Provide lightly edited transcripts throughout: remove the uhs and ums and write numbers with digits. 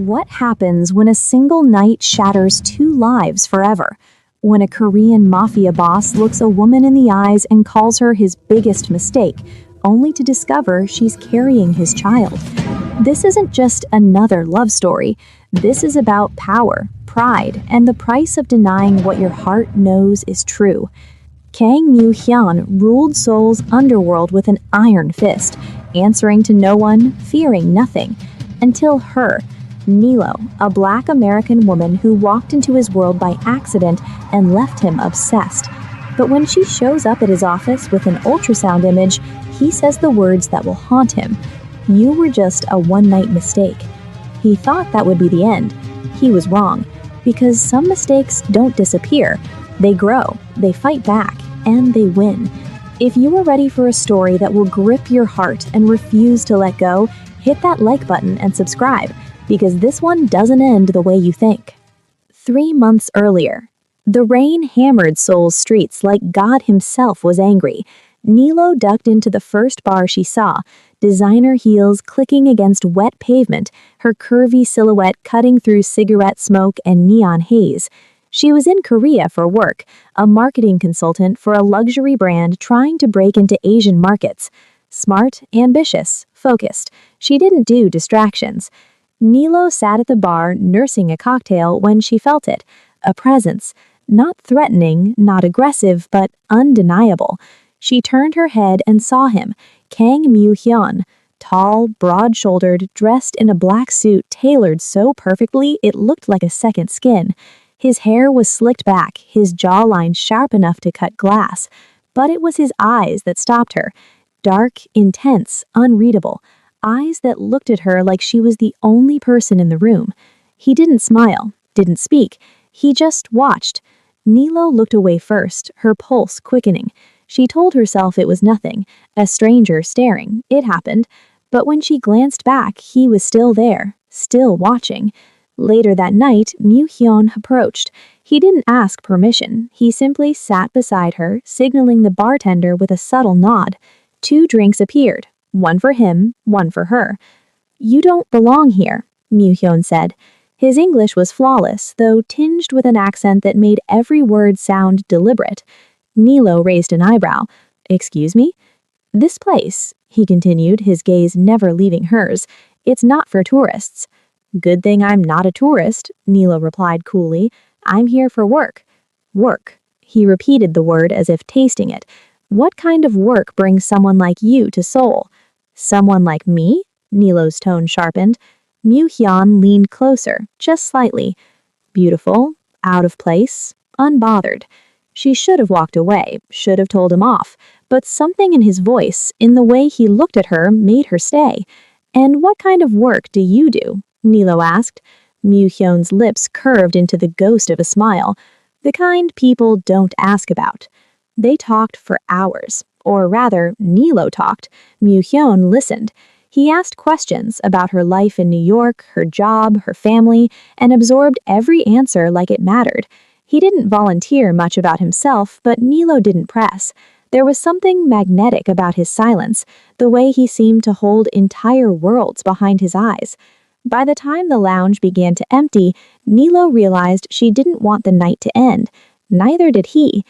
What happens when a single night shatters two lives forever? When a Korean mafia boss looks a woman in the eyes and calls her his biggest mistake, only to discover she's carrying his child. This isn't just another love story. This is about power, pride, and the price of denying what your heart knows is true. Kang Moo-hyun ruled Seoul's underworld with an iron fist, answering to no one, fearing nothing, until her, Nilo, a black American woman who walked into his world by accident and left him obsessed. But when she shows up at his office with an ultrasound image, he says the words that will haunt him. "You were just a one-night mistake." He thought that would be the end. He was wrong, because some mistakes don't disappear. They grow, they fight back, and they win. If you are ready for a story that will grip your heart and refuse to let go, hit that like button and subscribe, because this one doesn't end the way you think. 3 months earlier, the rain hammered Seoul's streets like God himself was angry. Nilo ducked into the first bar she saw, designer heels clicking against wet pavement, her curvy silhouette cutting through cigarette smoke and neon haze. She was in Korea for work, a marketing consultant for a luxury brand trying to break into Asian markets. Smart, ambitious, focused. She didn't do distractions. Nilo sat at the bar nursing a cocktail when she felt it. A presence. Not threatening, not aggressive, but undeniable. She turned her head and saw him, Kang Moo-hyun, tall, broad-shouldered, dressed in a black suit tailored so perfectly it looked like a second skin. His hair was slicked back, his jawline sharp enough to cut glass. But it was his eyes that stopped her. Dark, intense, unreadable. Eyes that looked at her like she was the only person in the room. He didn't smile, didn't speak. He just watched. Nilo looked away first, her pulse quickening. She told herself it was nothing, a stranger staring. It happened. But when she glanced back, he was still there, still watching. Later that night, Moo-hyun approached. He didn't ask permission. He simply sat beside her, signaling the bartender with a subtle nod. 2 drinks appeared, one for him, one for her. "You don't belong here," Moo-hyun said. His English was flawless, though tinged with an accent that made every word sound deliberate. Nilo raised an eyebrow. "Excuse me?" "This place," he continued, his gaze never leaving hers, "it's not for tourists." "Good thing I'm not a tourist," Nilo replied coolly. "I'm here for work." "Work." He repeated the word as if tasting it. "What kind of work brings someone like you to Seoul?" "Someone like me?" Nilo's tone sharpened. Moo-hyun leaned closer, just slightly. Beautiful, out of place, unbothered. She should have walked away, should have told him off, but something in his voice, in the way he looked at her, made her stay. "And what kind of work do you do?" Nilo asked. Moo-hyun's lips curved into the ghost of a smile. "The kind people don't ask about." They talked for hours, or rather, Nilo talked. Moo-hyun listened. He asked questions about her life in New York, her job, her family, and absorbed every answer like it mattered. He didn't volunteer much about himself, but Nilo didn't press. There was something magnetic about his silence, the way he seemed to hold entire worlds behind his eyes. By the time the lounge began to empty, Nilo realized she didn't want the night to end. Neither did he.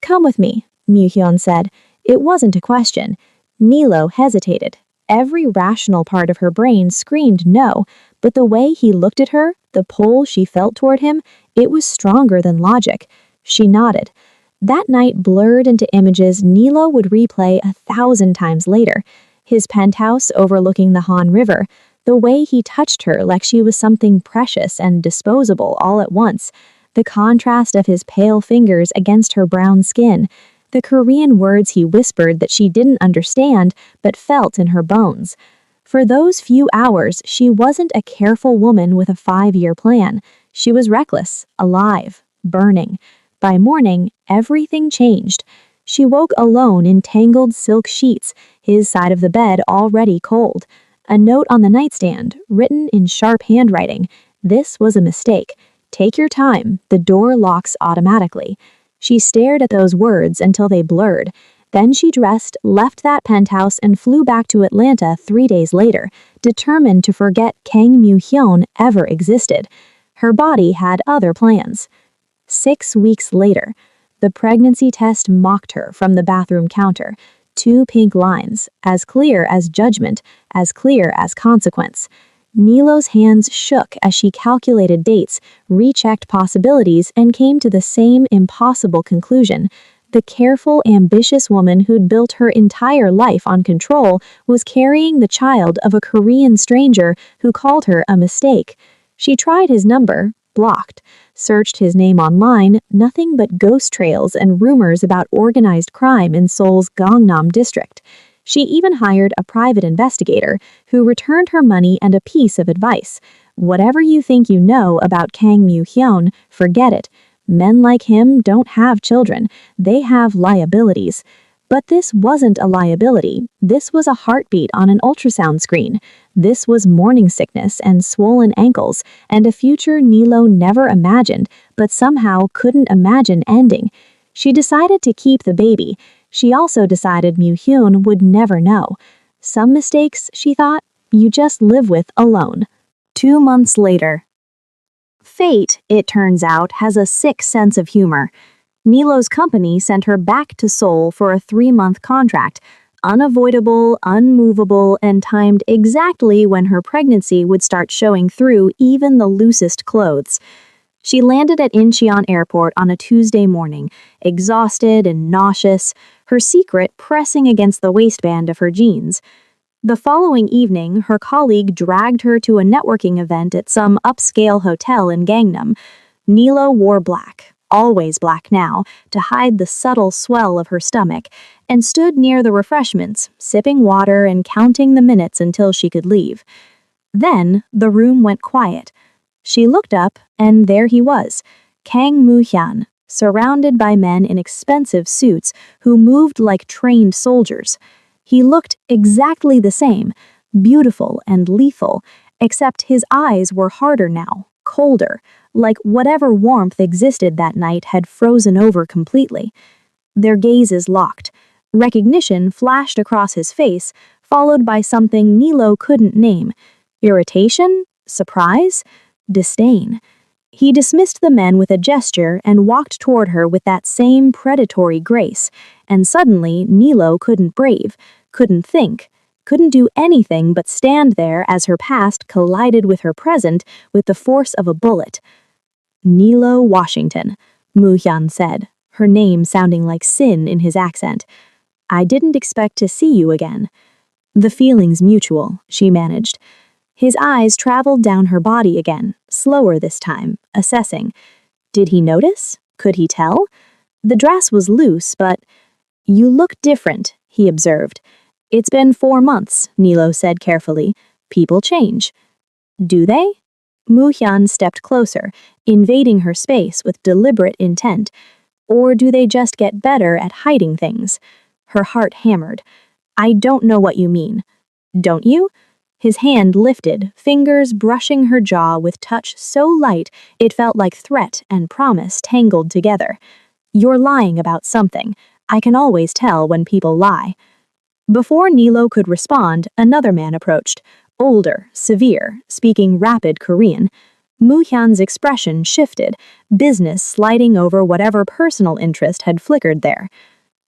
"Come with me," Moo-hyun said. It wasn't a question. Nilo hesitated. Every rational part of her brain screamed no, but the way he looked at her, the pull she felt toward him, it was stronger than logic. She nodded. That night blurred into images Nilo would replay 1,000 times later. His penthouse overlooking the Han River, the way he touched her like she was something precious and disposable all at once, the contrast of his pale fingers against her brown skin, the Korean words he whispered that she didn't understand but felt in her bones. For those few hours, she wasn't a careful woman with a 5-year plan. She was reckless, alive, burning. By morning, everything changed. She woke alone in tangled silk sheets, his side of the bed already cold. A note on the nightstand, written in sharp handwriting. This was a mistake. Take your time, the door locks automatically. She stared at those words until they blurred. Then she dressed, left that penthouse, and flew back to Atlanta 3 days later, determined to forget Kang Moo-hyun ever existed. Her body had other plans. 6 weeks later, the pregnancy test mocked her from the bathroom counter. 2 pink lines, as clear as judgment, as clear as consequence. Nilo's hands shook as she calculated dates, rechecked possibilities, and came to the same impossible conclusion. The careful, ambitious woman who'd built her entire life on control was carrying the child of a Korean stranger who called her a mistake. She tried his number, blocked, searched his name online, nothing but ghost trails and rumors about organized crime in Seoul's Gangnam district. She even hired a private investigator who returned her money and a piece of advice. Whatever you think you know about Kang Moo-hyun, forget it. Men like him don't have children. They have liabilities. But this wasn't a liability. This was a heartbeat on an ultrasound screen. This was morning sickness and swollen ankles, and a future Nilo never imagined, but somehow couldn't imagine ending. She decided to keep the baby. She also decided Moo-hyun would never know. Some mistakes, she thought, you just live with alone. 2 months later. Fate, it turns out, has a sick sense of humor. Nilo's company sent her back to Seoul for a 3-month contract, unavoidable, unmovable, and timed exactly when her pregnancy would start showing through even the loosest clothes. She landed at Incheon Airport on a Tuesday morning, exhausted and nauseous, her secret pressing against the waistband of her jeans. The following evening, her colleague dragged her to a networking event at some upscale hotel in Gangnam. Nilo wore black, always black now, to hide the subtle swell of her stomach, and stood near the refreshments, sipping water and counting the minutes until she could leave. Then, the room went quiet. She looked up, and there he was, Kang Moo-hyun, surrounded by men in expensive suits who moved like trained soldiers. He looked exactly the same, beautiful and lethal, except his eyes were harder now, colder, like whatever warmth existed that night had frozen over completely. Their gazes locked. Recognition flashed across his face, followed by something Nilo couldn't name. Irritation? Surprise? Disdain. He dismissed the men with a gesture and walked toward her with that same predatory grace, and suddenly Nilo couldn't brave, couldn't think, couldn't do anything but stand there as her past collided with her present with the force of a bullet. Nilo Washington, Moo-hyun said, her name sounding like sin in his accent. I didn't expect to see you again. The feeling's mutual, she managed. His eyes traveled down her body again, slower this time, assessing. Did he notice? Could he tell? The dress was loose, but... You look different, he observed. It's been 4 months, Nilo said carefully. People change. Do they? Moo-hyun stepped closer, invading her space with deliberate intent. Or do they just get better at hiding things? Her heart hammered. I don't know what you mean. Don't you? His hand lifted, fingers brushing her jaw with touch so light it felt like threat and promise tangled together. You're lying about something. I can always tell when people lie. Before Nilo could respond, another man approached, older, severe, speaking rapid Korean. Moo-hyun's expression shifted, business sliding over whatever personal interest had flickered there.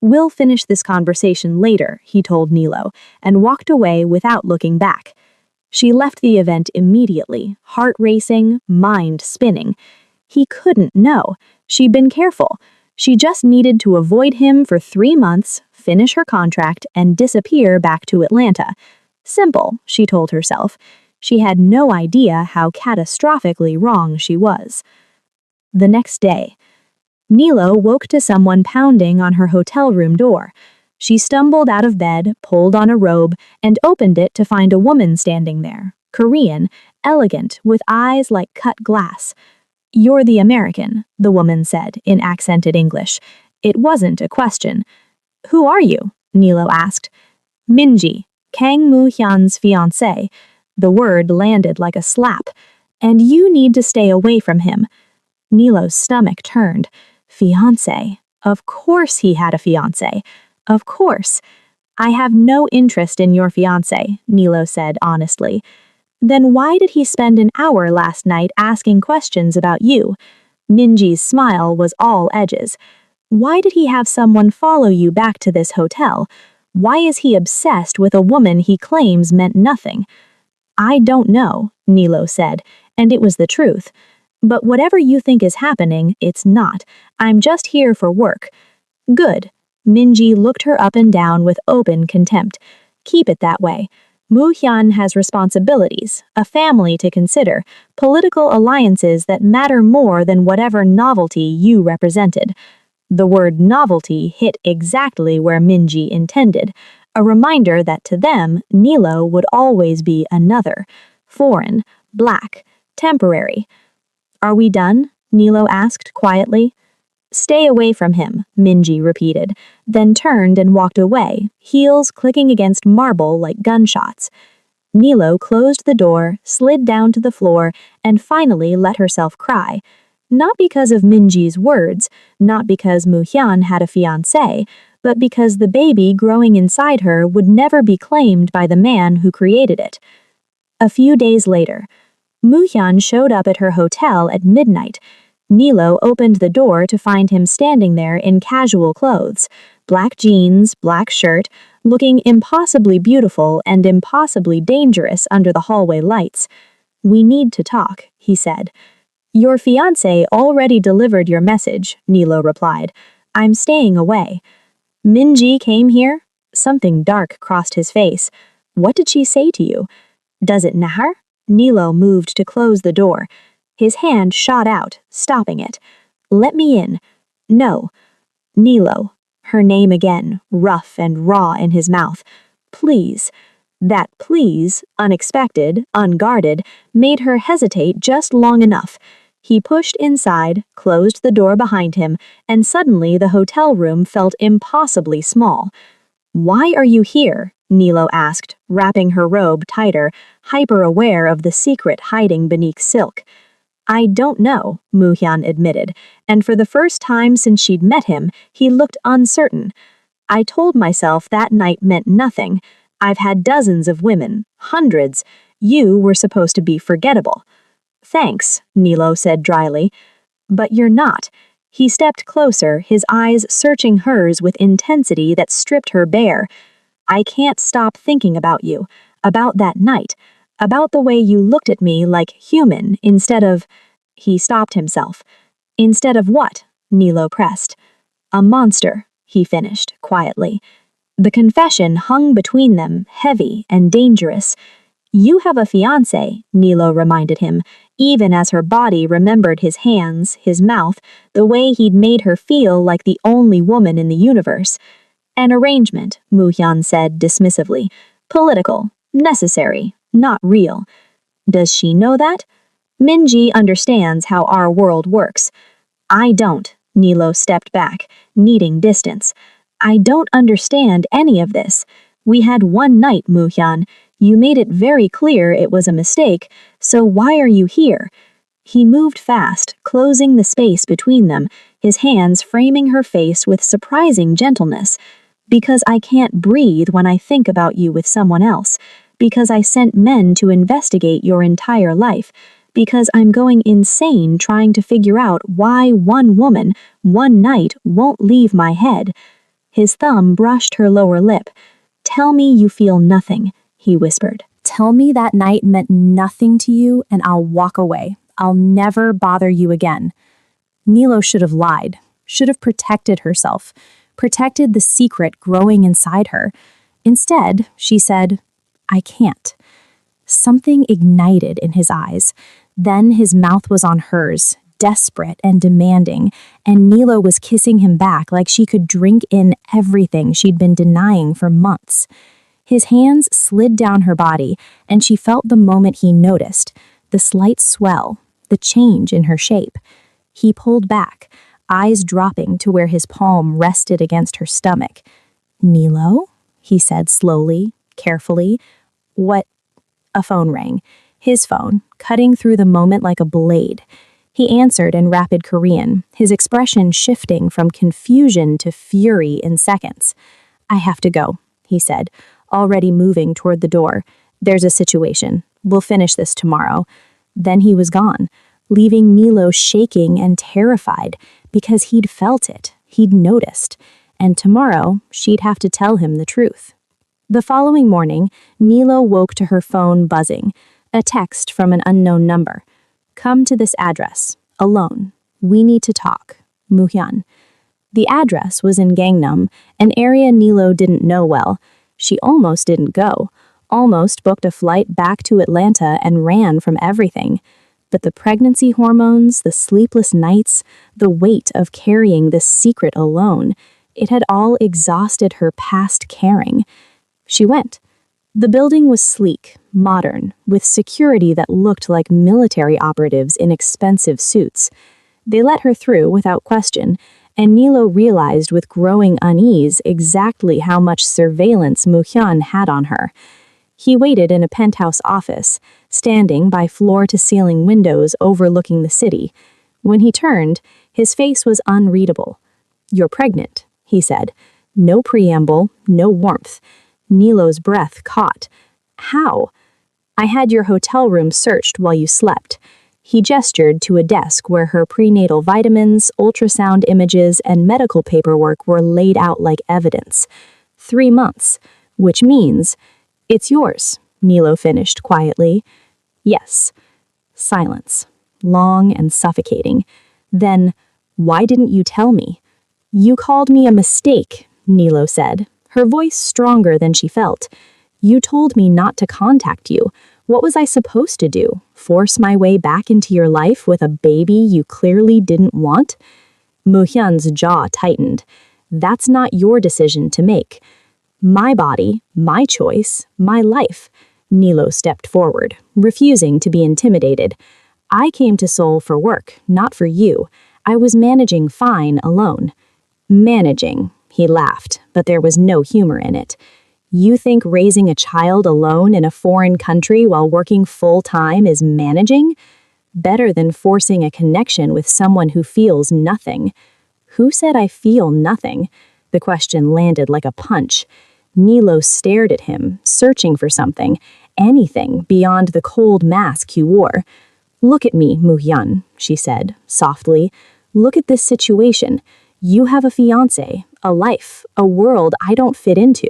We'll finish this conversation later, he told Nilo, and walked away without looking back. She left the event immediately, heart racing, mind spinning. He couldn't know. She'd been careful. She just needed to avoid him for 3 months, finish her contract, and disappear back to Atlanta. Simple, she told herself. She had no idea how catastrophically wrong she was. The next day, Nilo woke to someone pounding on her hotel room door. She stumbled out of bed, pulled on a robe, and opened it to find a woman standing there, Korean, elegant, with eyes like cut glass. You're the American, the woman said in accented English. It wasn't a question. Who are you? Nilo asked. Minji, Kang Moo-hyun's fiancé. The word landed like a slap. And you need to stay away from him. Nilo's stomach turned. Fiancé. Of course he had a fiancé. Of course. I have no interest in your fiancé, Nilo said honestly. Then why did he spend an hour last night asking questions about you? Minji's smile was all edges. Why did he have someone follow you back to this hotel? Why is he obsessed with a woman he claims meant nothing? I don't know, Nilo said, and it was the truth. But whatever you think is happening, it's not. I'm just here for work. Good. Minji looked her up and down with open contempt. Keep it that way. Mu-hyun has responsibilities, a family to consider, political alliances that matter more than whatever novelty you represented. The word novelty hit exactly where Minji intended, a reminder that to them, Nilo would always be another, foreign, black, temporary. Are we done? Nilo asked quietly. Stay away from him, Minji repeated, then turned and walked away, heels clicking against marble like gunshots. Nilo closed the door, slid down to the floor, and finally let herself cry. Not because of Minji's words, not because Mu-hyun had a fiancé, but because the baby growing inside her would never be claimed by the man who created it. A few days later, Mu-hyun showed up at her hotel at midnight. Nilo opened the door to find him standing there in casual clothes, black jeans, black shirt, looking impossibly beautiful and impossibly dangerous under the hallway lights. We need to talk, he said. Your fiancé already delivered your message, Nilo replied. I'm staying away. Minji came here? Something dark crossed his face. What did she say to you? Does it matter? Nilo moved to close the door. His hand shot out, stopping it. Let me in. No. Nilo. Her name again, rough and raw in his mouth. Please. That please, unexpected, unguarded, made her hesitate just long enough. He pushed inside, closed the door behind him, and suddenly the hotel room felt impossibly small. Why are you here? Nilo asked, wrapping her robe tighter, hyper-aware of the secret hiding beneath silk. I don't know, Mu-hyun admitted, and for the first time since she'd met him, he looked uncertain. I told myself that night meant nothing. I've had dozens of women, hundreds. You were supposed to be forgettable. Thanks, Nilo said dryly. But you're not. He stepped closer, his eyes searching hers with intensity that stripped her bare. I can't stop thinking about you, about that night, about the way you looked at me like human instead of... He stopped himself. Instead of what? Nilo pressed. A monster, he finished, quietly. The confession hung between them, heavy and dangerous. You have a fiancé, Nilo reminded him, even as her body remembered his hands, his mouth, the way he'd made her feel like the only woman in the universe. An arrangement, Mu-hyun said dismissively. Political, necessary, not real. Does she know that? Minji understands how our world works. I don't, Nilo stepped back, needing distance. I don't understand any of this. We had one night, Mu-hyun. You made it very clear it was a mistake, so why are you here? He moved fast, closing the space between them, his hands framing her face with surprising gentleness. Because I can't breathe when I think about you with someone else. Because I sent men to investigate your entire life. Because I'm going insane trying to figure out why one woman, one night, won't leave my head. His thumb brushed her lower lip. Tell me you feel nothing, he whispered. Tell me that night meant nothing to you and I'll walk away. I'll never bother you again. Nilo should have lied, should have protected herself, protected the secret growing inside her. Instead, she said, I can't. Something ignited in his eyes. Then his mouth was on hers, desperate and demanding, and Nilo was kissing him back like she could drink in everything she'd been denying for months. His hands slid down her body, and she felt the moment he noticed, the slight swell, the change in her shape. He pulled back, eyes dropping to where his palm rested against her stomach. Nilo? He said slowly, carefully. What? A phone rang. His phone, cutting through the moment like a blade. He answered in rapid Korean, his expression shifting from confusion to fury in seconds. I have to go, he said, already moving toward the door. There's a situation. We'll finish this tomorrow. Then he was gone, leaving Nilo shaking and terrified because he'd felt it, he'd noticed, and tomorrow she'd have to tell him the truth. The following morning, Nilo woke to her phone buzzing, a text from an unknown number. Come to this address, alone. We need to talk. Muhyun. The address was in Gangnam, an area Nilo didn't know well. She almost didn't go, almost booked a flight back to Atlanta and ran from everything. But the pregnancy hormones, the sleepless nights, the weight of carrying this secret alone, it had all exhausted her past caring. She went. The building was sleek, modern, with security that looked like military operatives in expensive suits. They let her through without question, and Nilo realized with growing unease exactly how much surveillance Muhyun had on her. He waited in a penthouse office, standing by floor-to-ceiling windows overlooking the city. When he turned, his face was unreadable. "You're pregnant," he said. No preamble, no warmth. Nilo's breath caught. "How?" "I had your hotel room searched while you slept." He gestured to a desk where her prenatal vitamins, ultrasound images, and medical paperwork were laid out like evidence. 3 months, which means, "It's yours," Nilo finished quietly. "Yes." Silence, long and suffocating. Then, "Why didn't you tell me?" "You called me a mistake," Nilo said, her voice stronger than she felt. "You told me not to contact you. What was I supposed to do? Force my way back into your life with a baby you clearly didn't want?" Muhyun's jaw tightened. "That's not your decision to make. My body, my choice, my life." Nilo stepped forward, refusing to be intimidated. "I came to Seoul for work, not for you. I was managing fine alone." "Managing," he laughed, but there was no humor in it. "You think raising a child alone in a foreign country while working full-time is managing? Better than forcing a connection with someone who feels nothing." "Who said I feel nothing?" The question landed like a punch. Nilo stared at him, searching for something, anything beyond the cold mask he wore. "Look at me, Muhyun," she said, softly. "Look at this situation. You have a fiancé, a life, a world I don't fit into.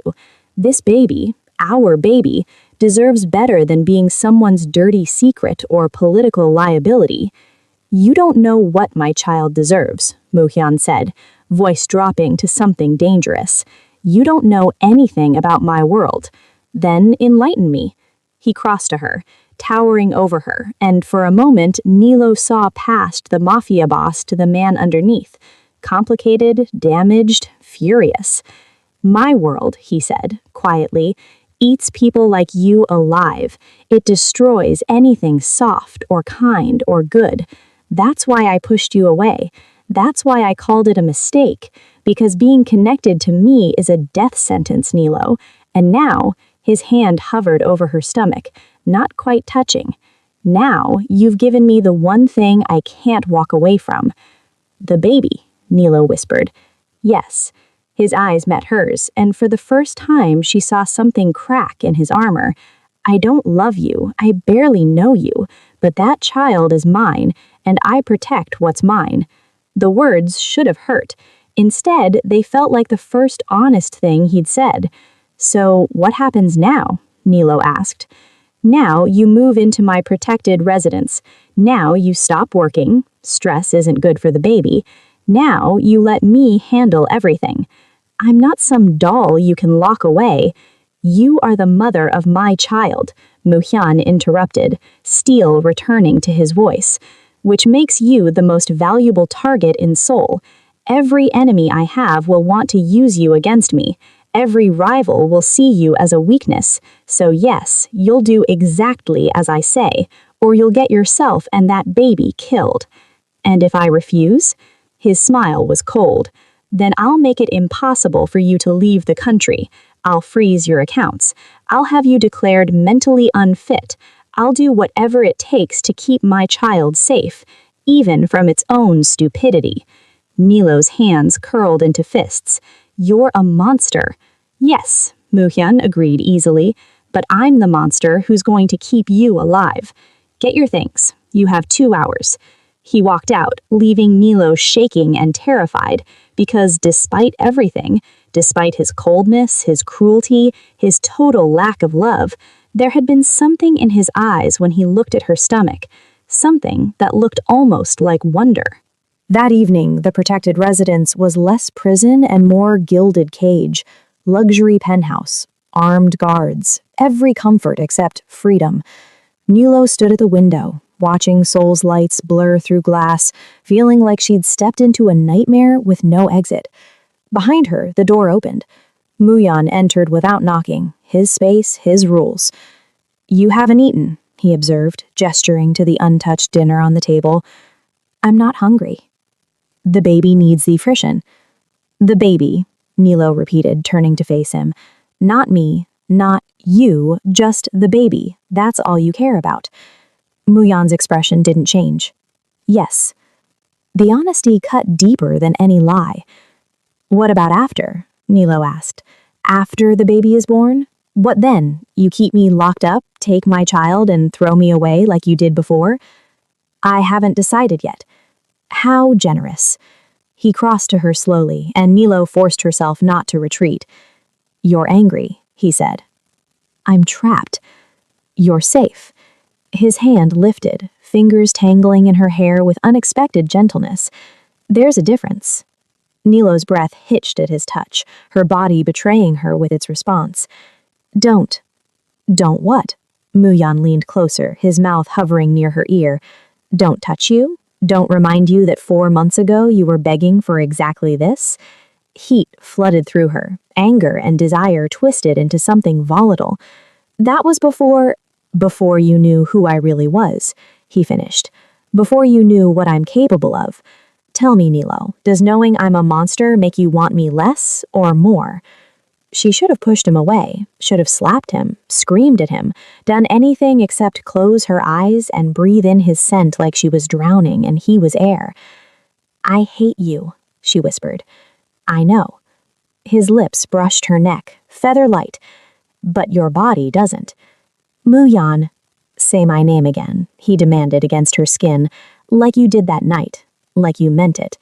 This baby, our baby, deserves better than being someone's dirty secret or political liability." "You don't know what my child deserves," Muhyun said, voice dropping to something dangerous. "You don't know anything about my world. Then enlighten me." He crossed to her, towering over her, and for a moment Nilo saw past the Mafia boss to the man underneath. Complicated, damaged, furious. "My world," he said, quietly, "eats people like you alive. It destroys anything soft or kind or good. That's why I pushed you away. That's why I called it a mistake, because being connected to me is a death sentence, Nilo." And now, his hand hovered over her stomach, not quite touching. "Now, you've given me the one thing I can't walk away from." "The baby," Nilo whispered. "Yes." His eyes met hers, and for the first time she saw something crack in his armor. "I don't love you, I barely know you, but that child is mine, and I protect what's mine." The words should have hurt. Instead, they felt like the first honest thing he'd said. "So, what happens now?" Nilo asked. "Now you move into my protected residence. Now you stop working. Stress isn't good for the baby. Now you let me handle everything. I'm not some doll you can lock away." "You are the mother of my child," Muhyun interrupted, steel returning to his voice, "which makes you the most valuable target in Seoul. Every enemy I have will want to use you against me. Every rival will see you as a weakness. So yes, you'll do exactly as I say, or you'll get yourself and that baby killed." "And if I refuse?" His smile was cold. "Then I'll make it impossible for you to leave the country. I'll freeze your accounts. I'll have you declared mentally unfit. I'll do whatever it takes to keep my child safe, even from its own stupidity." Nilo's hands curled into fists. "You're a monster." Yes, Muhyun agreed easily, but I'm the monster who's going to keep you alive. Get your things. You have 2 hours. He walked out, leaving Nilo shaking and terrified, because despite everything, despite his coldness, his cruelty, his total lack of love, there had been something in his eyes when he looked at her stomach, something that looked almost like wonder. That evening, the protected residence was less prison and more gilded cage, luxury penthouse, armed guards, every comfort except freedom. Nilo stood at the window, watching Seoul's lights blur through glass, feeling like she'd stepped into a nightmare with no exit. Behind her, the door opened. Muyan entered without knocking, his space, his rules. You haven't eaten, he observed, gesturing to the untouched dinner on the table. I'm not hungry. The baby needs the frisson. The baby, Nilo repeated, turning to face him. Not me, not you, just the baby. That's all you care about. Muyan's expression didn't change. Yes. The honesty cut deeper than any lie. What about after? Nilo asked. After the baby is born? What then? You keep me locked up, take my child, and throw me away like you did before? I haven't decided yet. How generous. He crossed to her slowly, and Nilo forced herself not to retreat. You're angry, he said. I'm trapped. You're safe. His hand lifted, fingers tangling in her hair with unexpected gentleness. There's a difference. Nilo's breath hitched at his touch, her body betraying her with its response. Don't. Don't what? Muyan leaned closer, his mouth hovering near her ear. Don't touch you? Don't remind you that 4 months ago you were begging for exactly this? Heat flooded through her, anger and desire twisted into something volatile. That was before you knew who I really was, he finished. Before you knew what I'm capable of. Tell me, Nilo, does knowing I'm a monster make you want me less or more? She should have pushed him away, should have slapped him, screamed at him, done anything except close her eyes and breathe in his scent like she was drowning and he was air. I hate you, she whispered. I know. His lips brushed her neck, feather light. But your body doesn't. Muyan, say my name again, he demanded against her skin, like you did that night, like you meant it.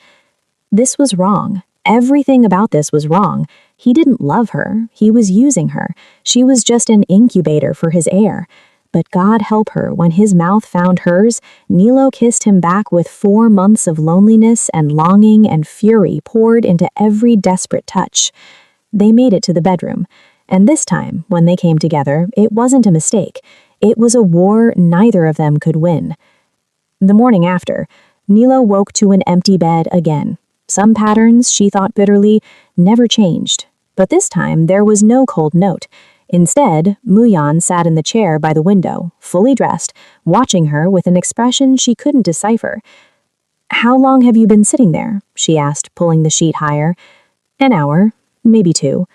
This was wrong. Everything about this was wrong. He didn't love her. He was using her. She was just an incubator for his air. But God help her, when his mouth found hers, Nilo kissed him back with 4 months of loneliness and longing and fury poured into every desperate touch. They made it to the bedroom. And this time, when they came together, it wasn't a mistake. It was a war neither of them could win. The morning after, Nilo woke to an empty bed again. Some patterns, she thought bitterly, never changed. But this time, there was no cold note. Instead, Muyan sat in the chair by the window, fully dressed, watching her with an expression she couldn't decipher. How long have you been sitting there? She asked, pulling the sheet higher. An hour, maybe 2.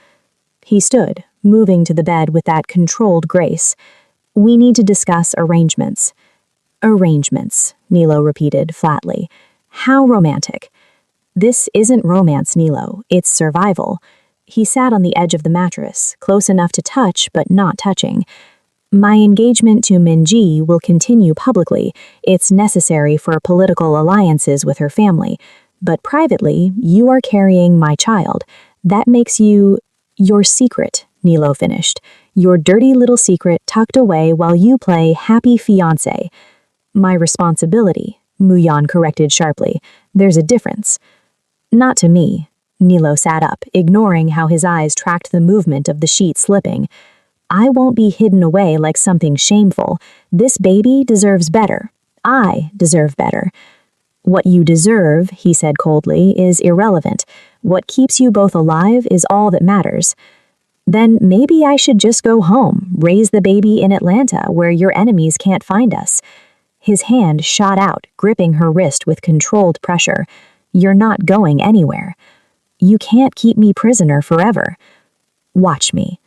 He stood, moving to the bed with that controlled grace. We need to discuss arrangements. Arrangements, Nilo repeated flatly. How romantic. This isn't romance, Nilo. It's survival. He sat on the edge of the mattress, close enough to touch but not touching. My engagement to Minji will continue publicly. It's necessary for political alliances with her family. But privately, you are carrying my child. That makes you your secret, Nilo finished. Your dirty little secret tucked away while you play happy fiancé. My responsibility, Muyan corrected sharply. There's a difference. Not to me. Nilo sat up, ignoring how his eyes tracked the movement of the sheet slipping. I won't be hidden away like something shameful. This baby deserves better. I deserve better. What you deserve, he said coldly, is irrelevant. What keeps you both alive is all that matters. Then maybe I should just go home, raise the baby in Atlanta where your enemies can't find us. His hand shot out, gripping her wrist with controlled pressure. You're not going anywhere. You can't keep me prisoner forever. Watch me.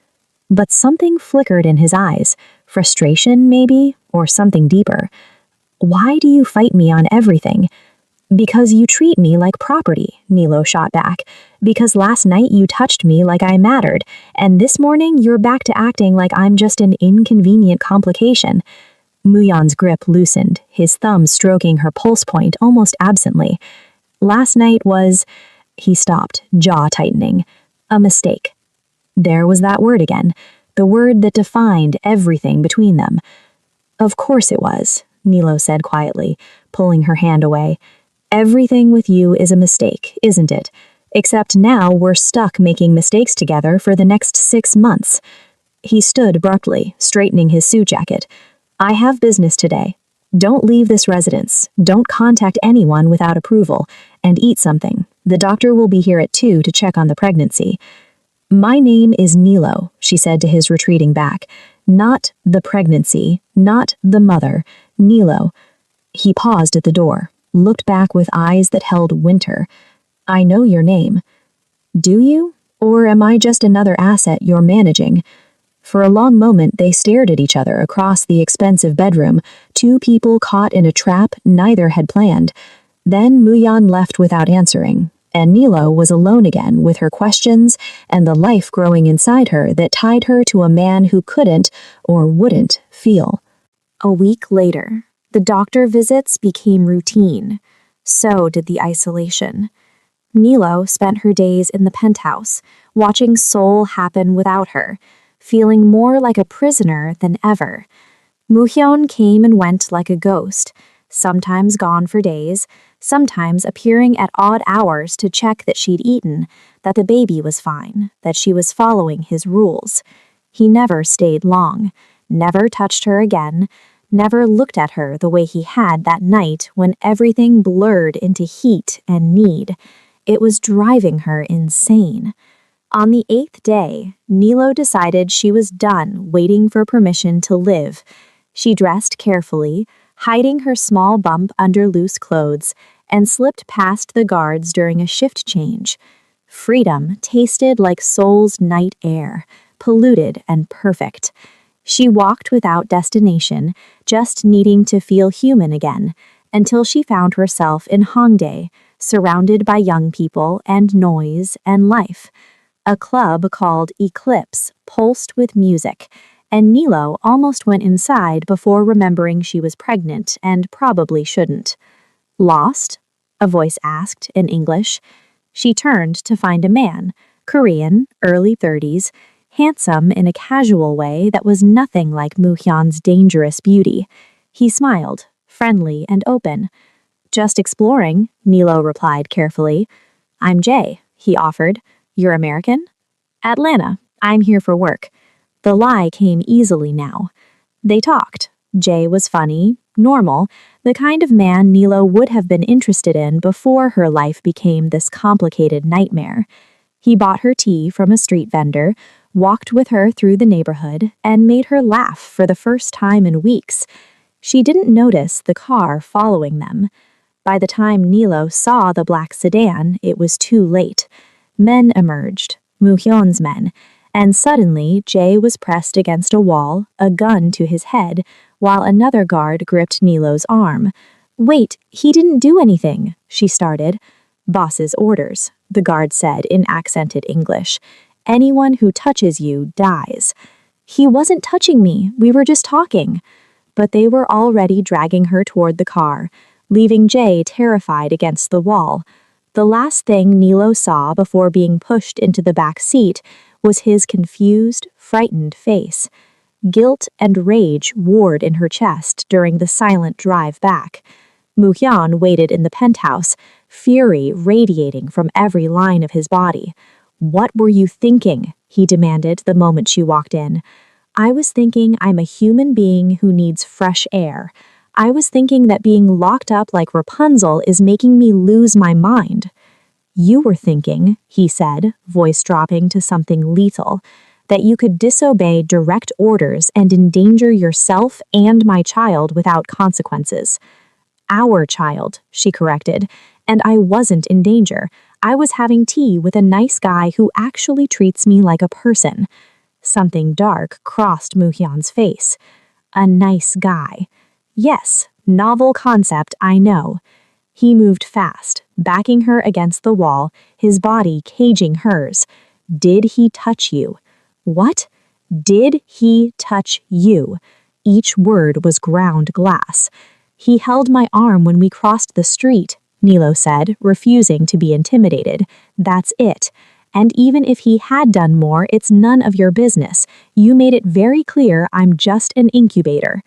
But something flickered in his eyes. Frustration, maybe, or something deeper. Why do you fight me on everything? Because you treat me like property, Nilo shot back. Because last night you touched me like I mattered, and this morning you're back to acting like I'm just an inconvenient complication. Muyon's grip loosened, his thumb stroking her pulse point almost absently. Last night was... He stopped, jaw tightening. A mistake. There was that word again, the word that defined everything between them. Of course it was, Nilo said quietly, pulling her hand away. Everything with you is a mistake, isn't it? Except now we're stuck making mistakes together for the next 6 months. He stood abruptly, straightening his suit jacket. I have business today. Don't leave this residence. Don't contact anyone without approval. And eat something. The doctor will be here at 2 to check on the pregnancy. My name is Nilo, she said to his retreating back. Not the pregnancy, not the mother. Nilo. He paused at the door, looked back with eyes that held winter. I know your name. Do you? Or am I just another asset you're managing? For a long moment they stared at each other across the expensive bedroom, two people caught in a trap neither had planned. Then Muyan left without answering, and Nilo was alone again with her questions and the life growing inside her that tied her to a man who couldn't or wouldn't feel. A week later, the doctor visits became routine. So did the isolation. Nilo spent her days in the penthouse, watching Seoul happen without her, feeling more like a prisoner than ever. Moo-hyun came and went like a ghost, sometimes gone for days, sometimes appearing at odd hours to check that she'd eaten, that the baby was fine, that she was following his rules. He never stayed long, never touched her again, never looked at her the way he had that night when everything blurred into heat and need. It was driving her insane. On the 8th day, Nilo decided she was done waiting for permission to live. She dressed carefully, hiding her small bump under loose clothes, and slipped past the guards during a shift change. Freedom tasted like Seoul's night air, polluted and perfect. She walked without destination, just needing to feel human again, until she found herself in Hongdae, surrounded by young people and noise and life. A club called Eclipse pulsed with music, and Nilo almost went inside before remembering she was pregnant and probably shouldn't. Lost? A voice asked in English. She turned to find a man, Korean, early 30s, handsome in a casual way that was nothing like Moo-hyun's dangerous beauty. He smiled, friendly and open. Just exploring, Nilo replied carefully. I'm Jay, he offered. You're American? Atlanta. I'm here for work. The lie came easily now. They talked. Jay was funny, normal, the kind of man Nilo would have been interested in before her life became this complicated nightmare. He bought her tea from a street vendor, walked with her through the neighborhood, and made her laugh for the first time in weeks. She didn't notice the car following them. By the time Nilo saw the black sedan, it was too late. Men emerged, Moo-hyun's men, and suddenly Jay was pressed against a wall, a gun to his head, while another guard gripped Nilo's arm. Wait, he didn't do anything, she started. Boss's orders, the guard said in accented English. Anyone who touches you dies. He wasn't touching me, we were just talking. But they were already dragging her toward the car, leaving Jay terrified against the wall. The last thing Nilo saw before being pushed into the back seat was his confused, frightened face. Guilt and rage warred in her chest during the silent drive back. Moo-hyun waited in the penthouse, fury radiating from every line of his body. What were you thinking? He demanded the moment she walked in. I was thinking I'm a human being who needs fresh air. I was thinking that being locked up like Rapunzel is making me lose my mind. You were thinking, he said, voice dropping to something lethal, that you could disobey direct orders and endanger yourself and my child without consequences. Our child, she corrected, and I wasn't in danger. I was having tea with a nice guy who actually treats me like a person. Something dark crossed Moo-hyun's face. A nice guy. Yes, novel concept, I know. He moved fast, backing her against the wall, his body caging hers. Did he touch you? What? Did he touch you? Each word was ground glass. He held my arm when we crossed the street, Nilo said, refusing to be intimidated. That's it. And even if he had done more, it's none of your business. You made it very clear I'm just an incubator.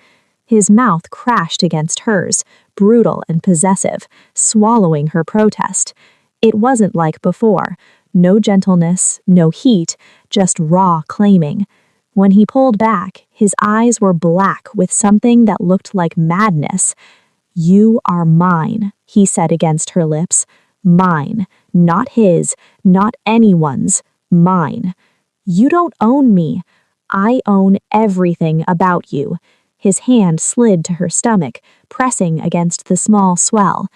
His mouth crashed against hers, brutal and possessive, swallowing her protest. It wasn't like before. No gentleness, no heat, just raw claiming. When he pulled back, his eyes were black with something that looked like madness. You are mine, he said against her lips. Mine. Not his, not anyone's. Mine. You don't own me. I own everything about you. His hand slid to her stomach, pressing against the small swell.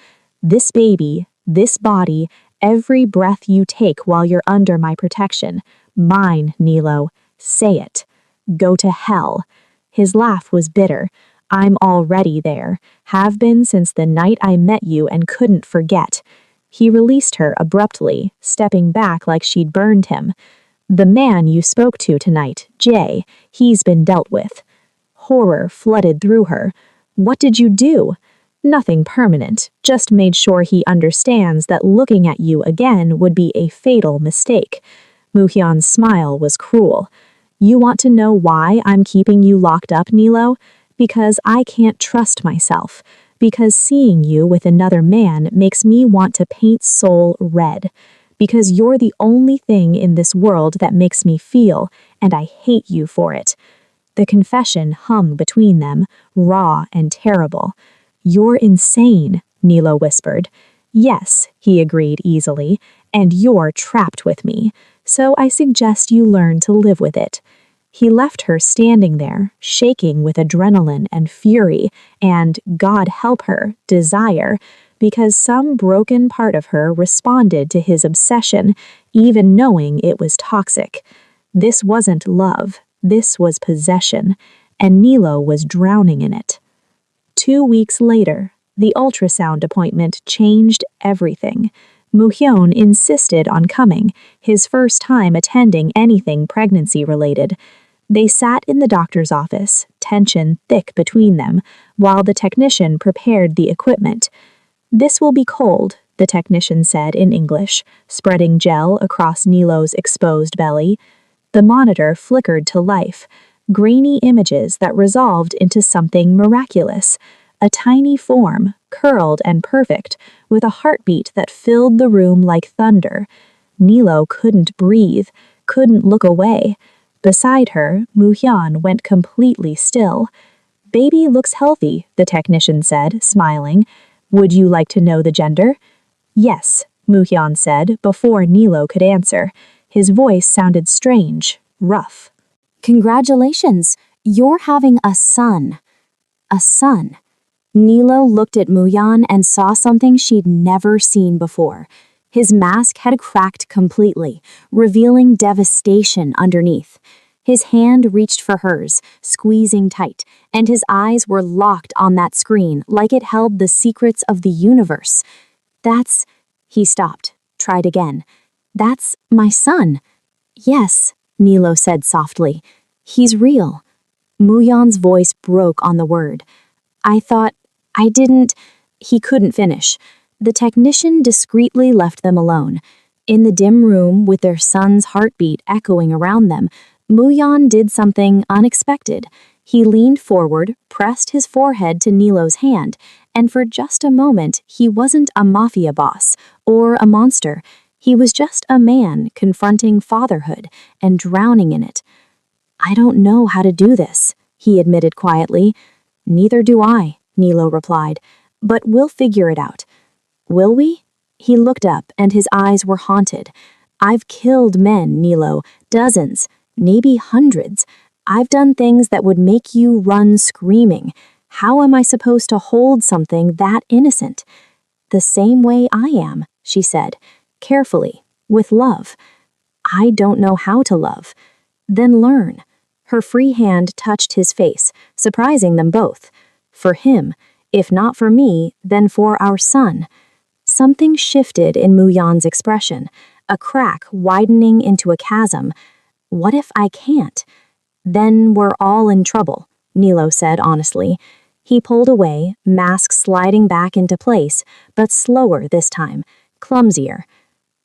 This baby, this body, every breath you take while you're under my protection. Mine, Nilo. Say it. Go to hell. His laugh was bitter. I'm already there. Have been since the night I met you and couldn't forget. He released her abruptly, stepping back like she'd burned him. The man you spoke to tonight, Jay, he's been dealt with. Horror flooded through her. What did you do? Nothing permanent, just made sure he understands that looking at you again would be a fatal mistake. Muhyon's smile was cruel. You want to know why I'm keeping you locked up, Nilo? Because I can't trust myself. Because seeing you with another man makes me want to paint Soul red. Because you're the only thing in this world that makes me feel, and I hate you for it. The confession hung between them, raw and terrible. You're insane, Nilo whispered. Yes, he agreed easily, and you're trapped with me, so I suggest you learn to live with it. He left her standing there, shaking with adrenaline and fury, and, God help her, desire, because some broken part of her responded to his obsession, even knowing it was toxic. This wasn't love, this was possession, and Nilo was drowning in it. 2 weeks later, the ultrasound appointment changed everything. Muhyun insisted on coming, his first time attending anything pregnancy-related. They sat in the doctor's office, tension thick between them, while the technician prepared the equipment. This will be cold, the technician said in English, spreading gel across Nilo's exposed belly. The monitor flickered to life, grainy images that resolved into something miraculous. A tiny form, curled and perfect, with a heartbeat that filled the room like thunder. Nilo couldn't breathe, couldn't look away. Beside her, Muhyun went completely still. Baby looks healthy, the technician said, smiling. Would you like to know the gender? Yes, Muhyun said, before Nilo could answer. His voice sounded strange, rough. Congratulations, you're having a son. A son. Nilo looked at Muhyun and saw something she'd never seen before. His mask had cracked completely, revealing devastation underneath. His hand reached for hers, squeezing tight, and his eyes were locked on that screen like it held the secrets of the universe. That's... He stopped, tried again. That's my son. Yes, Nilo said softly. He's real. Muhyun's voice broke on the word. I thought... I didn't... He couldn't finish. The technician discreetly left them alone. In the dim room, with their son's heartbeat echoing around them, Muhyun did something unexpected. He leaned forward, pressed his forehead to Nilo's hand, and for just a moment, he wasn't a mafia boss or a monster. He was just a man confronting fatherhood and drowning in it. I don't know how to do this, he admitted quietly. Neither do I, Nilo replied, but we'll figure it out. Will we? He looked up, and his eyes were haunted. I've killed men, Nilo, dozens, maybe hundreds. I've done things that would make you run screaming. How am I supposed to hold something that innocent? The same way I am, she said, carefully, with love. I don't know how to love. Then learn. Her free hand touched his face, surprising them both. For him, If not for me, then for our son. Something shifted in Muyan's expression, a crack widening into a chasm. What if I can't? Then we're all in trouble, Nilo said honestly. He pulled away, mask sliding back into place, but slower this time, clumsier.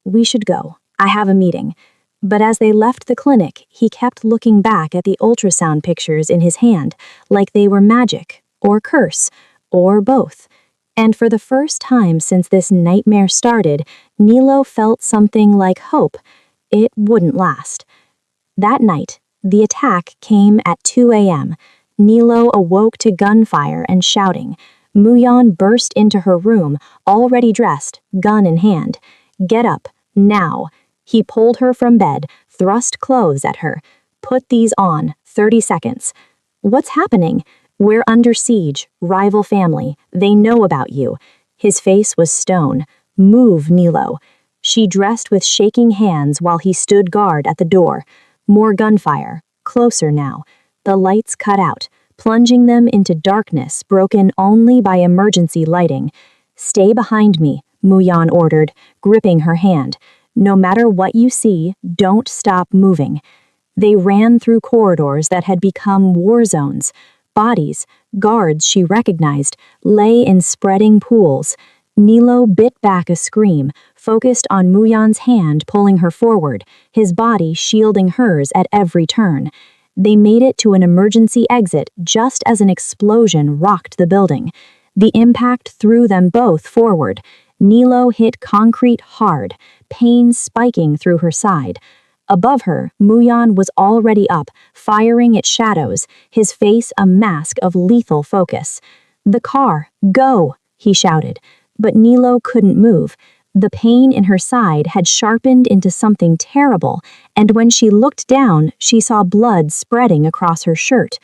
We should go. I have a meeting. But as they left the clinic, he kept looking back at the ultrasound pictures in his hand, like they were magic, or curse, or both. And for the first time since this nightmare started, Nilo felt something like hope. It wouldn't last. That night, the attack came at 2 a.m. Nilo awoke to gunfire and shouting. Muyan burst into her room, already dressed, gun in hand. Get up, now. He pulled her from bed, thrust clothes at her. Put these on, 30 seconds. What's happening? We're under siege, rival family. They know about you. His face was stone. Move, Nilo. She dressed with shaking hands while he stood guard at the door. More gunfire. Closer now. The lights cut out, plunging them into darkness broken only by emergency lighting. Stay behind me, Muyan ordered, gripping her hand. No matter what you see, don't stop moving. They ran through corridors that had become war zones. Bodies, guards she recognized, lay in spreading pools. Nilo bit back a scream, focused on Muyan's hand pulling her forward, his body shielding hers at every turn. They made it to an emergency exit just as an explosion rocked the building. The impact threw them both forward. Nilo hit concrete hard, pain spiking through her side. Above her, Muyan was already up, firing at shadows, his face a mask of lethal focus. The car, go, he shouted. But Nilo couldn't move. The pain in her side had sharpened into something terrible, and when she looked down, she saw blood spreading across her shirt.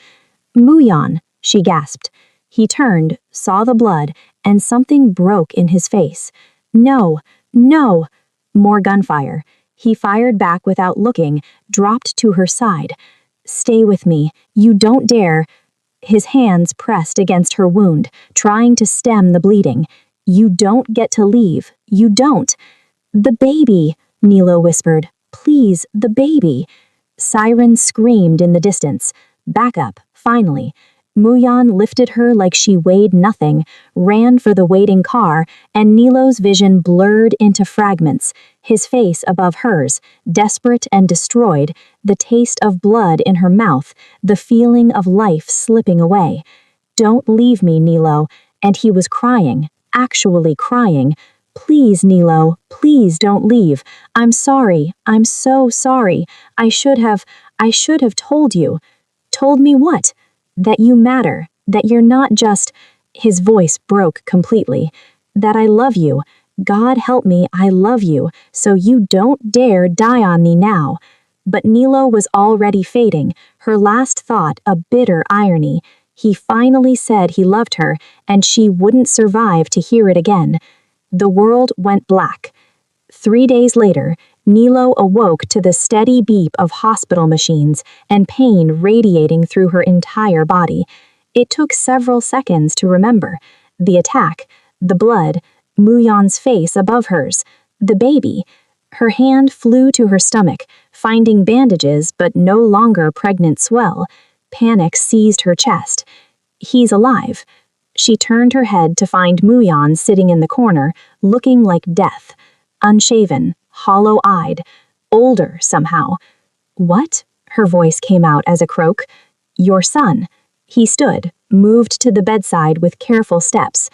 Muyan, she gasped. He turned, saw the blood, and something broke in his face. No, no! More gunfire. He fired back without looking, dropped to her side. Stay with me. You don't dare. His hands pressed against her wound, trying to stem the bleeding. You don't get to leave. You don't. The baby, Nilo whispered. Please, the baby. Sirens screamed in the distance. Back up, finally. Muyan lifted her like she weighed nothing, ran for the waiting car, and Nilo's vision blurred into fragments, his face above hers, desperate and destroyed, the taste of blood in her mouth, the feeling of life slipping away. Don't leave me, Nilo. And he was crying, actually crying. Please, Nilo, please don't leave. I'm sorry. I'm so sorry. I should have told you. Told me what? That you matter, that you're not just, his voice broke completely, that I love you. God help me, I love you, so you don't dare die on me now. But Nilo was already fading, her last thought a bitter irony. He finally said he loved her, and she wouldn't survive to hear it again. The world went black. 3 days later, Nilo awoke to the steady beep of hospital machines and pain radiating through her entire body. It took several seconds to remember. The attack, the blood, Muyan's face above hers, the baby. Her hand flew to her stomach, finding bandages but no longer pregnant swell. Panic seized her chest. He's alive. She turned her head to find Muyan sitting in the corner, looking like death. Unshaven, hollow-eyed, older somehow. What? Her voice came out as a croak. Your son. He stood, moved to the bedside with careful steps.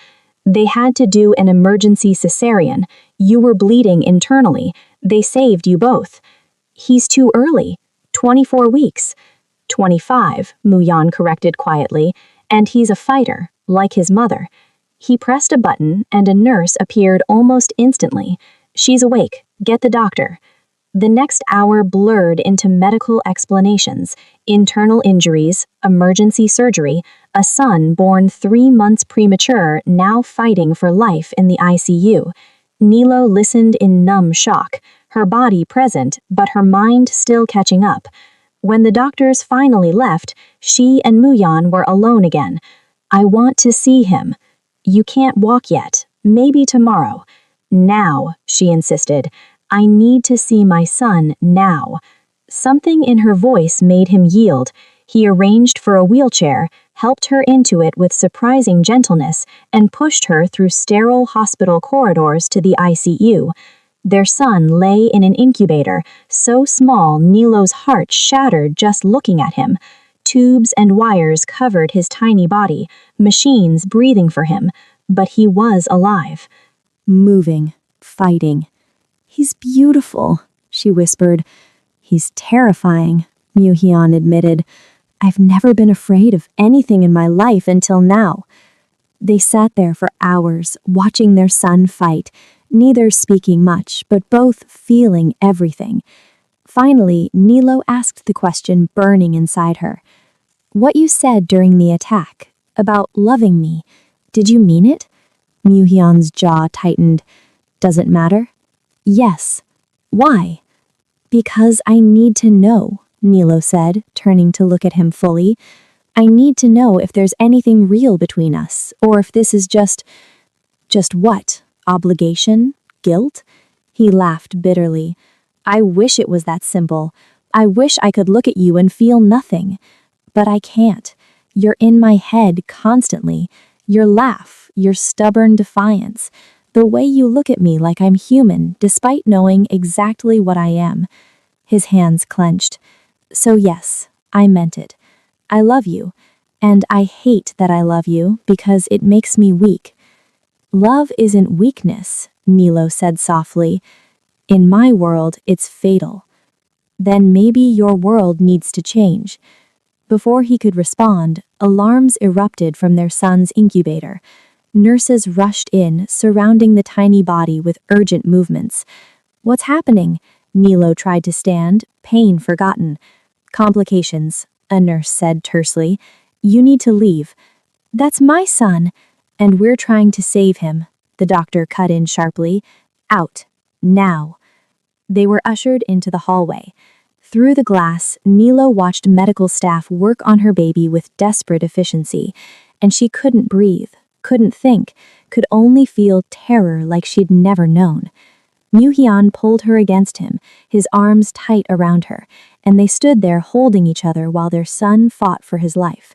They had to do an emergency cesarean. You were bleeding internally. They saved you both. He's too early. 24 weeks. 25, Muyan corrected quietly, and he's a fighter, like his mother. He pressed a button, and a nurse appeared almost instantly. She's awake. Get the doctor. The next hour blurred into medical explanations, internal injuries, emergency surgery, a son born 3 months premature now fighting for life in the ICU. Nilo listened in numb shock, her body present, but her mind still catching up. When the doctors finally left, she and Muyan were alone again. I want to see him. You can't walk yet. Maybe tomorrow. Now, she insisted. I need to see my son now. Something in her voice made him yield. He arranged for a wheelchair, helped her into it with surprising gentleness, and pushed her through sterile hospital corridors to the ICU. Their son lay in an incubator, so small Nilo's heart shattered just looking at him. Tubes and wires covered his tiny body, machines breathing for him, but he was alive. Moving, fighting. He's beautiful, she whispered. He's terrifying, Mu-hyun admitted. I've never been afraid of anything in my life until now. They sat there for hours, watching their son fight, neither speaking much, but both feeling everything. Finally, Nilo asked the question burning inside her. What you said during the attack, about loving me, did you mean it? Mu-hyun's jaw tightened. Does it matter? Yes. Why? Because I need to know, Nilo said, turning to look at him fully. I need to know if there's anything real between us, or if this is just what? Obligation? Guilt? He laughed bitterly. I wish it was that simple. I wish I could look at you and feel nothing. But I can't. You're in my head constantly. Your laugh, your stubborn defiance, the way you look at me like I'm human despite knowing exactly what I am. His hands clenched. So yes, I meant it. I love you, and I hate that I love you because it makes me weak. Love isn't weakness, Nilo said softly. In my world, it's fatal. Then maybe your world needs to change. Before he could respond, alarms erupted from their son's incubator. Nurses rushed in, surrounding the tiny body with urgent movements. What's happening? Nilo tried to stand, pain forgotten. Complications, a nurse said tersely. You need to leave. That's my son, and we're trying to save him, the doctor cut in sharply. Out. Now. They were ushered into the hallway. Through the glass, Nilo watched medical staff work on her baby with desperate efficiency, and she couldn't breathe, couldn't think, could only feel terror like she'd never known. Mu-hyun pulled her against him, his arms tight around her, and they stood there holding each other while their son fought for his life.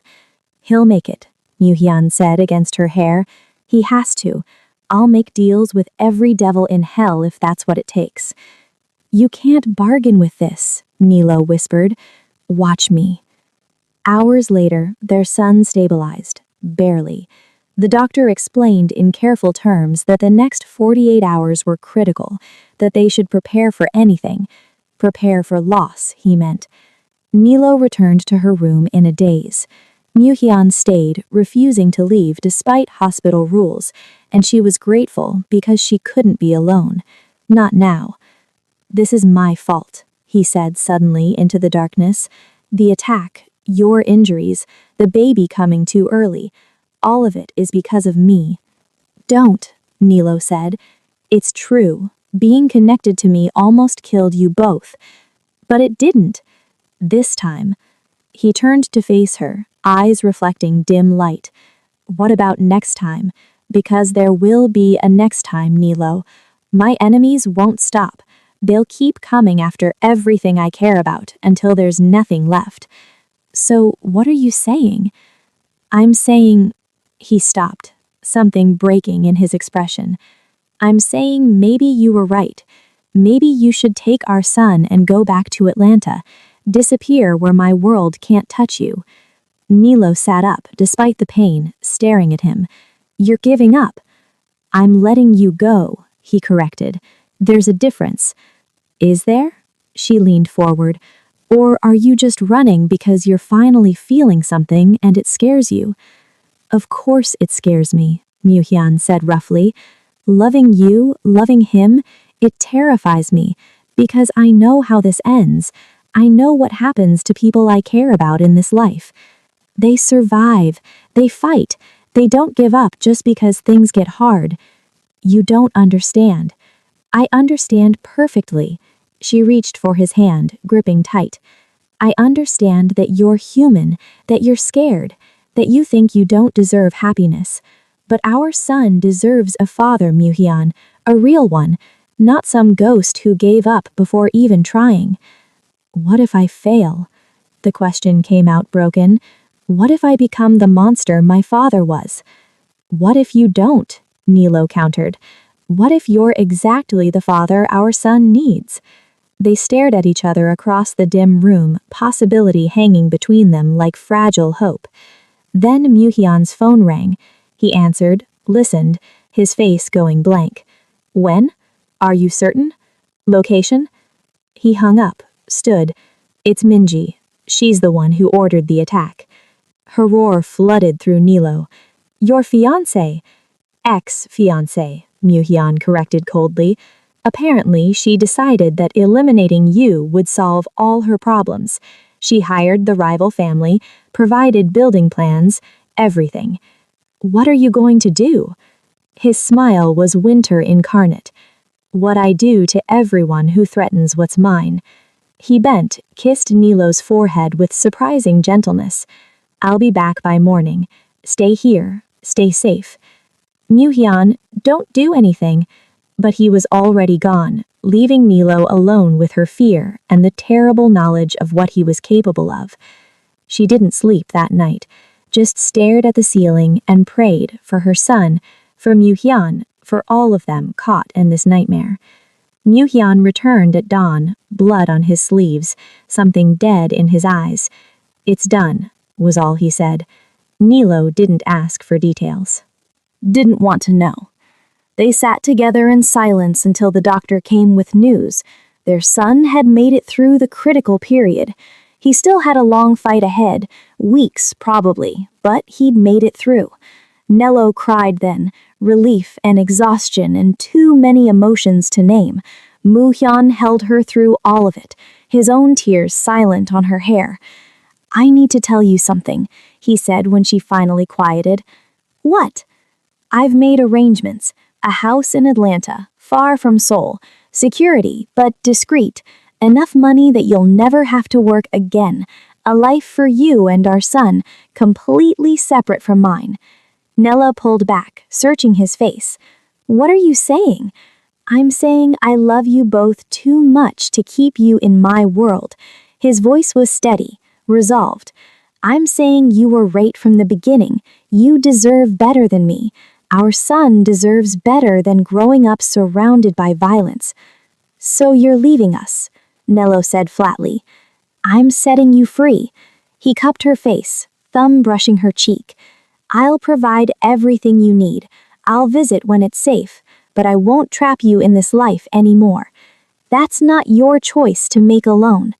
He'll make it, Mu-hyun said against her hair. He has to. I'll make deals with every devil in hell if that's what it takes. You can't bargain with this, Nilo whispered. Watch me. Hours later, their son stabilized, barely. The doctor explained in careful terms that the next 48 hours were critical, that they should prepare for anything. Prepare for loss, he meant. Nilo returned to her room in a daze. Mu-hyun stayed, refusing to leave despite hospital rules, and she was grateful because she couldn't be alone. Not now. This is my fault, he said suddenly into the darkness. The attack, your injuries, the baby coming too early, all of it is because of me. Don't, Nilo said. It's true. Being connected to me almost killed you both. But it didn't. This time. He turned to face her, eyes reflecting dim light. What about next time? Because there will be a next time, Nilo. My enemies won't stop. They'll keep coming after everything I care about until there's nothing left. So what are you saying? I'm saying... He stopped, something breaking in his expression. I'm saying maybe you were right. Maybe you should take our son and go back to Atlanta. Disappear where my world can't touch you. Nilo sat up, despite the pain, staring at him. You're giving up. I'm letting you go, he corrected. There's a difference. Is there? She leaned forward. Or are you just running because you're finally feeling something and it scares you? Of course it scares me, Mu-hyun said roughly. Loving you, loving him, it terrifies me, because I know how this ends. I know what happens to people I care about in this life. They survive, they fight, they don't give up just because things get hard. You don't understand. I understand perfectly. She reached for his hand, gripping tight. I understand that you're human, that you're scared, that you think you don't deserve happiness. But our son deserves a father, Muhyun, a real one, not some ghost who gave up before even trying. What if I fail? The question came out broken. What if I become the monster my father was? What if you don't? Nilo countered. What if you're exactly the father our son needs? They stared at each other across the dim room, possibility hanging between them like fragile hope. Then Muhyun's phone rang. He answered, listened, his face going blank. When? Are you certain? Location? He hung up, stood. It's Minji. She's the one who ordered the attack. Her roar flooded through Nilo. Your fiancé. Ex-fiancé, Muhyun corrected coldly. Apparently, she decided that eliminating you would solve all her problems. She hired the rival family, provided building plans, everything. What are you going to do? His smile was winter incarnate. What I do to everyone who threatens what's mine. He bent, kissed Nilo's forehead with surprising gentleness. I'll be back by morning. Stay here. Stay safe. Muhyun, don't do anything. But he was already gone, leaving Nilo alone with her fear and the terrible knowledge of what he was capable of. She didn't sleep that night, just stared at the ceiling and prayed for her son, for Muhyun, for all of them caught in this nightmare. Muhyun returned at dawn, blood on his sleeves, something dead in his eyes. It's done, was all he said. Nilo didn't ask for details. Didn't want to know. They sat together in silence until the doctor came with news. Their son had made it through the critical period. He still had a long fight ahead, weeks probably, but he'd made it through. Nello cried then, relief and exhaustion and too many emotions to name. Muhyun held her through all of it, his own tears silent on her hair. I need to tell you something, he said when she finally quieted. What? I've made arrangements. A house in Atlanta, far from Seoul. Security, but discreet. Enough money that you'll never have to work again. A life for you and our son, completely separate from mine. Nella pulled back, searching his face. What are you saying? I'm saying I love you both too much to keep you in my world. His voice was steady, resolved. I'm saying you were right from the beginning. You deserve better than me. Our son deserves better than growing up surrounded by violence. So you're leaving us, Nello said flatly. I'm setting you free. He cupped her face, thumb brushing her cheek. I'll provide everything you need. I'll visit when it's safe, but I won't trap you in this life anymore. That's not your choice to make alone.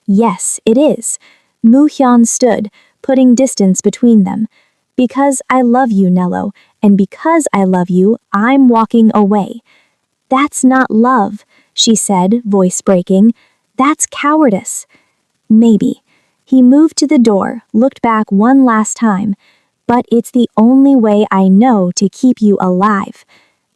Yes, it is. Muhyun stood, putting distance between them. Because I love you, Nello, and because I love you, I'm walking away. That's not love, she said, voice breaking. That's cowardice. Maybe. He moved to the door, looked back one last time. But it's the only way I know to keep you alive.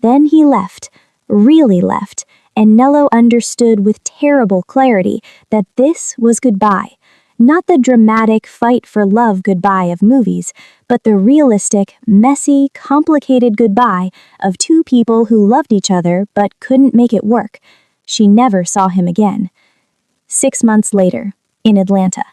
Then he left, really left, and Nello understood with terrible clarity that this was goodbye. Not the dramatic fight for love goodbye of movies, but the realistic, messy, complicated goodbye of two people who loved each other but couldn't make it work. She never saw him again. 6 months later, in Atlanta.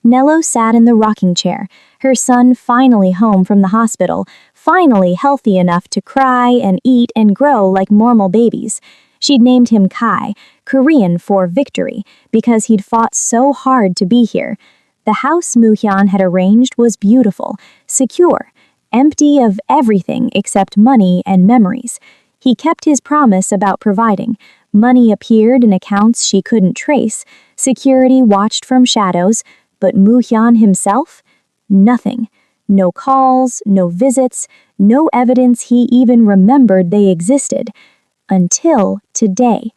Nello sat in the rocking chair, her son finally home from the hospital, finally healthy enough to cry and eat and grow like normal babies. She'd named him Kai, Korean for victory, because he'd fought so hard to be here. The house Muhyun had arranged was beautiful, secure, empty of everything except money and memories. He kept his promise about providing. Money appeared in accounts she couldn't trace. Security watched from shadows, but Muhyun himself? Nothing. No calls, no visits, no evidence he even remembered they existed. Until today.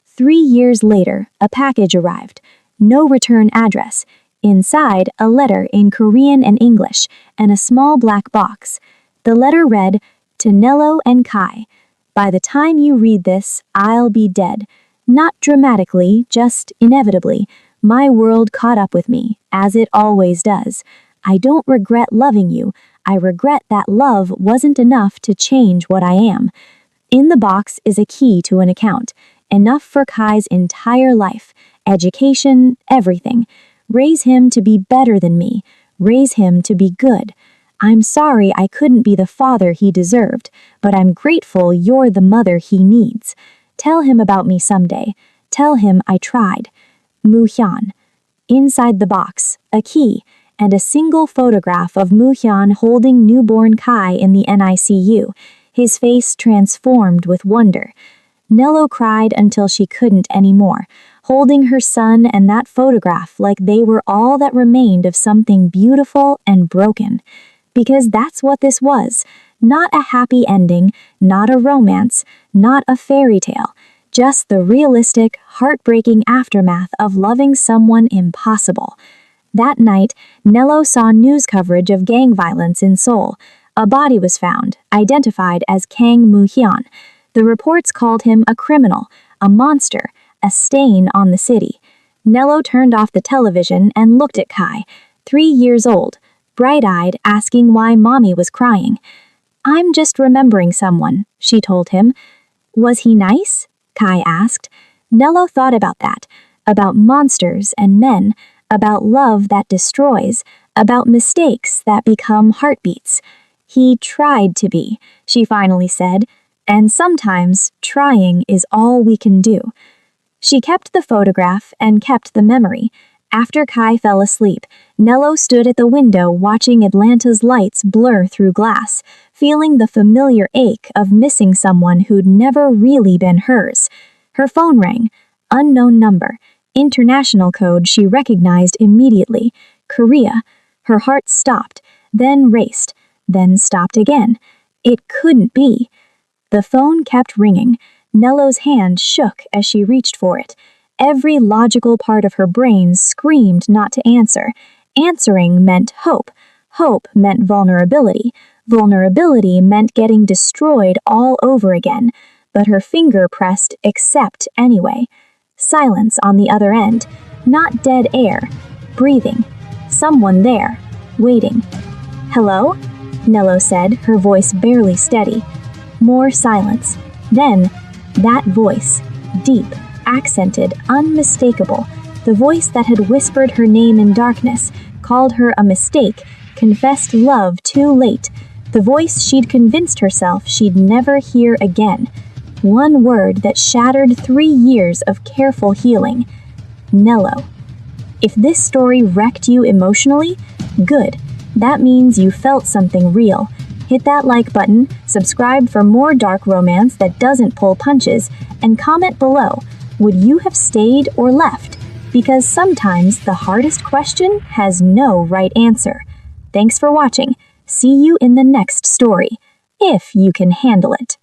3 years later, a package arrived. No return address. Inside, a letter in Korean and English, and a small black box. The letter read, To Nello and Kai. By the time you read this, I'll be dead. Not dramatically, just inevitably. My world caught up with me, as it always does. I don't regret loving you. I regret that love wasn't enough to change what I am. In the box is a key to an account, enough for Kai's entire life, education, everything. Raise him to be better than me. Raise him to be good. I'm sorry I couldn't be the father he deserved, but I'm grateful you're the mother he needs. Tell him about me someday. Tell him I tried. Mu-hyun. Inside the box, a key, and a single photograph of Mu-hyun holding newborn Kai in the NICU, his face transformed with wonder. Nello cried until she couldn't anymore, holding her son and that photograph like they were all that remained of something beautiful and broken. Because that's what this was. Not a happy ending, not a romance, not a fairy tale. Just the realistic, heartbreaking aftermath of loving someone impossible. That night, Nello saw news coverage of gang violence in Seoul. A body was found, identified as Kang Mu-hyun. The reports called him a criminal, a monster, a stain on the city. Nello turned off the television and looked at Kai, 3 years old, bright-eyed, asking why mommy was crying. I'm just remembering someone, she told him. Was he nice? Kai asked. Nello thought about that, about monsters and men, about love that destroys, about mistakes that become heartbeats. He tried to be, she finally said, and sometimes trying is all we can do. She kept the photograph and kept the memory. After Kai fell asleep, Nello stood at the window watching Atlanta's lights blur through glass, feeling the familiar ache of missing someone who'd never really been hers. Her phone rang. Unknown number. International code she recognized immediately. Korea. Her heart stopped, then raced, then stopped again. It couldn't be. The phone kept ringing. Nello's hand shook as she reached for it. Every logical part of her brain screamed not to answer. Answering meant hope. Hope meant vulnerability. Vulnerability meant getting destroyed all over again. But her finger pressed accept anyway. Silence on the other end. Not dead air. Breathing. Someone there. Waiting. Hello? Nello said, her voice barely steady. More silence. Then, that voice. Deep. Accented, unmistakable, the voice that had whispered her name in darkness, called her a mistake, confessed love too late, the voice she'd convinced herself she'd never hear again. One word that shattered 3 years of careful healing. Nello. If this story wrecked you emotionally, good. That means you felt something real. Hit that like button, subscribe for more dark romance that doesn't pull punches, and comment below. Would you have stayed or left? Because sometimes the hardest question has no right answer. Thanks for watching. See you in the next story, if you can handle it.